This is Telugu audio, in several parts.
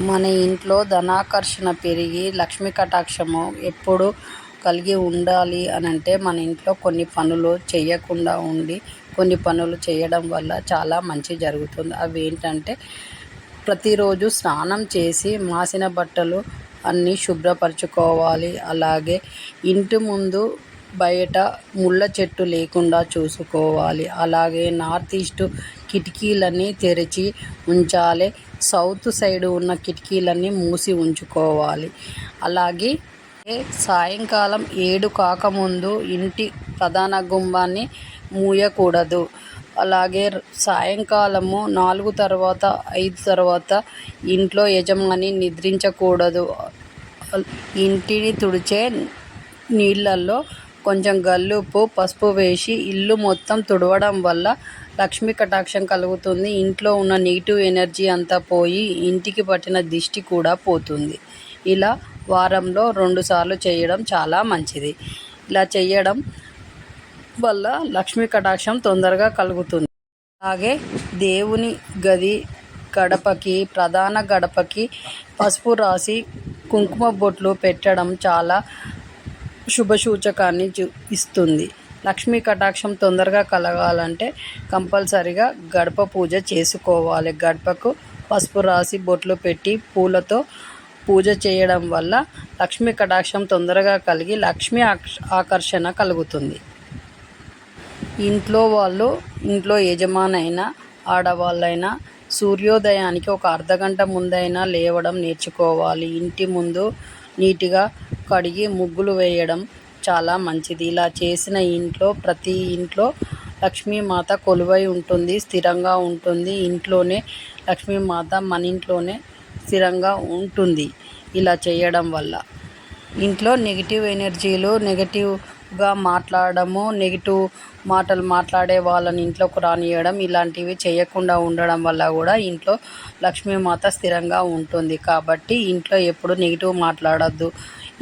మన ఇంట్లో ధనాకర్షణ పెరిగి లక్ష్మీ కటాక్షము ఎప్పుడు కలిగి ఉండాలి అనంటే మన ఇంట్లో కొన్ని పనులు చేయకుండా ఉండి కొన్ని పనులు చేయడం వల్ల చాలా మంచి జరుగుతుంది. అవి ఏంటంటే ప్రతిరోజు స్నానం చేసి మాసిన బట్టలు అన్నీ శుభ్రపరచుకోవాలి. అలాగే ఇంటి ముందు బయట ముళ్ళ చెట్టు లేకుండా చూసుకోవాలి. అలాగే నార్త్ ఈస్ట్ కిటికీలన్నీ తెరిచి ఉంచాలి. సౌత్ సైడ్ ఉన్న కిటికీలన్నీ మూసి ఉంచుకోవాలి. అలాగే సాయంకాలం 7 కాకముందు ఇంటి ప్రధాన గుమ్మాన్ని మూయకూడదు. అలాగే సాయంకాలము 4 తర్వాత 5 తర్వాత ఇంట్లో యజమాని నిద్రించకూడదు. ఇంటిని తుడిచే నీళ్ళల్లో కొంచెం గల్లుప్పు పసుపు వేసి ఇల్లు మొత్తం తుడవడం వల్ల లక్ష్మీ కటాక్షం కలుగుతుంది. ఇంట్లో ఉన్న నెగిటివ్ ఎనర్జీ అంతా పోయి ఇంటికి పట్టిన దిష్టి కూడా పోతుంది. ఇలా వారంలో 2 సార్లు చేయడం చాలా మంచిది. ఇలా చేయడం వల్ల లక్ష్మీ కటాక్షం తొందరగా కలుగుతుంది. అలాగే దేవుని గది గడపకి ప్రధాన గడపకి పసుపు రాసి కుంకుమ బొట్లు పెట్టడం చాలా శుభసూచకాన్ని ఇస్తుంది. లక్ష్మీ కటాక్షం తొందరగా కలగాలంటే కంపల్సరిగా గడప పూజ చేసుకోవాలి. గడపకు పసుపు రాసి బొట్లు పెట్టి పూలతో పూజ చేయడం వల్ల లక్ష్మీ కటాక్షం తొందరగా కలిగి లక్ష్మీ ఆకర్షణ కలుగుతుంది. ఇంట్లో యజమానైనా ఆడవాళ్ళైనా సూర్యోదయానికి ఒక అర్ధగంట ముందైనా లేవడం నేర్చుకోవాలి. ఇంటి ముందు నీట్గా కడిగి ముగ్గులు వేయడం చాలా మంచిది. ఇలా చేసిన ప్రతి ఇంట్లో లక్ష్మీమాత కొలువై ఉంటుంది, స్థిరంగా ఉంటుంది. ఇంట్లోనే లక్ష్మీమాత మన ఇంట్లోనే స్థిరంగా ఉంటుంది. ఇలా చేయడం వల్ల ఇంట్లో నెగిటివ్ ఎనర్జీలు, నెగిటివ్గా మాట్లాడము, నెగిటివ్ మాటలు మాట్లాడే వాళ్ళని ఇంట్లోకి రానియడం ఇలాంటివి చేయకుండా ఉండడం వల్ల కూడా ఇంట్లో లక్ష్మీమాత స్థిరంగా ఉంటుంది. కాబట్టి ఇంట్లో ఎప్పుడు నెగిటివ్ మాట్లాడద్దు.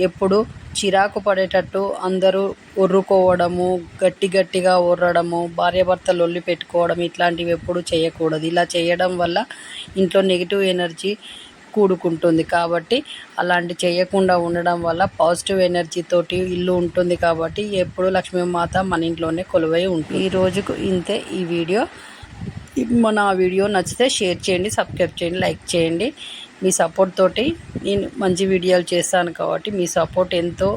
ఎప్పుడు చిరాకు పడేటట్టు అందరూ ఒర్రుకోవడము, గట్టిగా ఒర్రడము, భార్యాభర్తలు లొల్లి పెట్టుకోవడం ఇట్లాంటివి ఎప్పుడు చేయకూడదు. ఇలా చేయడం వల్ల ఇంట్లో నెగిటివ్ ఎనర్జీ కూడుకుంటుంది. కాబట్టి అలాంటి చేయకుండా ఉండడం వల్ల పాజిటివ్ ఎనర్జీ తోటి ఇల్లు ఉంటుంది. కాబట్టి ఎప్పుడు లక్ష్మీమాత మన ఇంట్లోనే కొలువై ఉంటుంది. ఈ రోజుకు ఇంతే. ఈ వీడియో నా వీడియో నచ్చితే షేర్ చేయండి, సబ్స్క్రైబ్ చేయండి, లైక్ చేయండి. మీ సపోర్ట్ తోటి నేను మంచి వీడియోలు చేస్తాను. కాబట్టి మీ సపోర్ట్ ఎంతో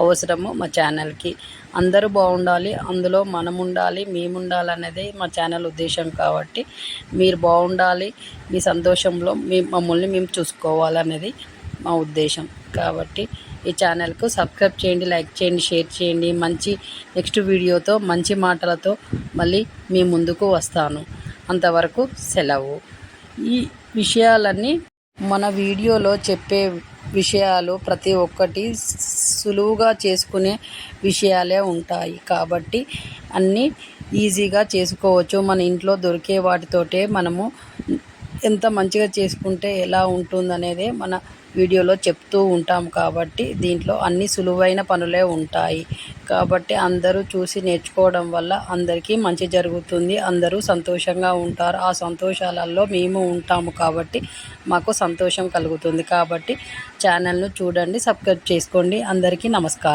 అవసరము మా ఛానల్కి. అందరూ బాగుండాలి, అందులో మనం ఉండాలి, మేము ఉండాలనేదే మా ఛానల్ ఉద్దేశం. కాబట్టి మీరు బాగుండాలి, మీ సంతోషంలో మమ్మల్ని మేము చూసుకోవాలనేది మా ఉద్దేశం. కాబట్టి ఈ ఛానల్కు సబ్స్క్రైబ్ చేయండి, లైక్ చేయండి, షేర్ చేయండి. మంచి నెక్స్ట్ వీడియోతో మంచి మాటలతో మళ్ళీ మీ ముందుకు వస్తాను. అంతవరకు సెలవు. ఈ విషయాలన్నీ మన వీడియోలో చెప్పే విషయాలు ప్రతి ఒక్కటి సులువుగా చేసుకునే విషయాలే ఉంటాయి. కాబట్టి అన్నీ ఈజీగా చేసుకోవచ్చు. మన ఇంట్లో దొరికే వాటితోటే మనము ఎంత మంచిగా చేసుకుంటే ఎలా ఉంటుందనేదే మన వీడియోలో చెప్తూ ఉంటాం. కాబట్టి దీంట్లో అన్ని సులువైన పనులే ఉంటాయి. కాబట్టి అందరూ చూసి నేర్చుకోవడం వల్ల అందరికీ మంచి జరుగుతుంది. అందరూ సంతోషంగా ఉంటారు. ఆ సంతోషాలలో మేము ఉంటాము. కాబట్టి మాకు సంతోషం కలుగుతుంది. కాబట్టి ఛానల్ను చూడండి, సబ్స్క్రైబ్ చేసుకోండి. అందరికీ నమస్కారం.